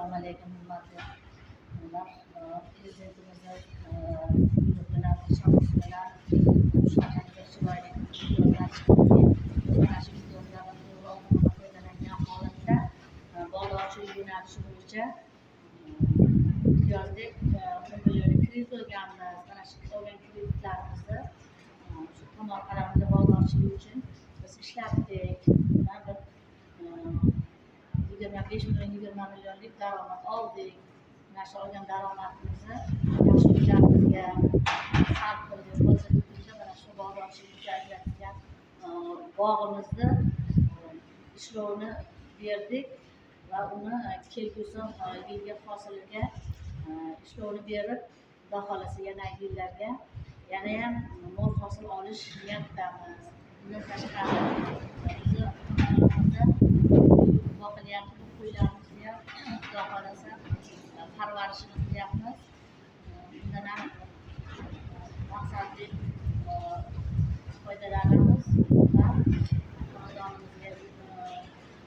Assalomu alaykum, hurmatli prezidentimizni buyruq bilan, tashabbusi bilan shunaqa chiroyli videolar chiqdi. Mana shu videolardan to'g'ri foydalangan holatda bog'dorchilik yo'nalishi bo'yicha yozdik. 10 million kredit olganmiz. Mana shu olgan kreditlarimizni shu tomorqalarimizni bog'dorchilik uchun biz ishlatdik. Bundan bir 5 million 20 millionlik daromad oldik. Mana shu olgan daromadimizni yaxshi uylarimizga sarf qildik. Hozirgi mana shu bog'dorchilikka ajratilgan bog'imizni ishlovini berdik va uni kelgusi yilgi hosiliga ishlovini berib, xudo xolasa yanagi yillarga yanayam mo'l hosil olish niyatidamiz. Bundan tashqari bizni boqilyapti bu qo'ylarimizni ham xudo xolasa parvarishini qilyapmiz. Bundan ham maqsadli foydalanamiz va xonadonimizga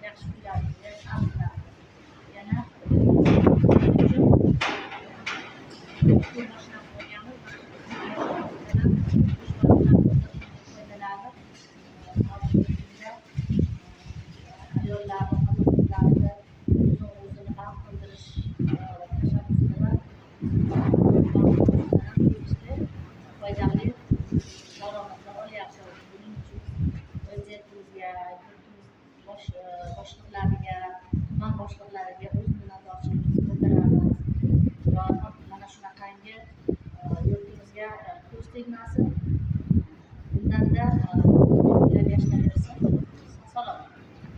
yaxshi kunlarimizga sarflaymiz. Yana boshlab qo'yganmiz. Foydalanib ayollarni xotin-qizlarni o'zini g'am qildirish tashabbusi bilan foydali daromadlar olyapmiz. Buning uchun prezidentimizga, boshliqlariga, tuman boshliqlariga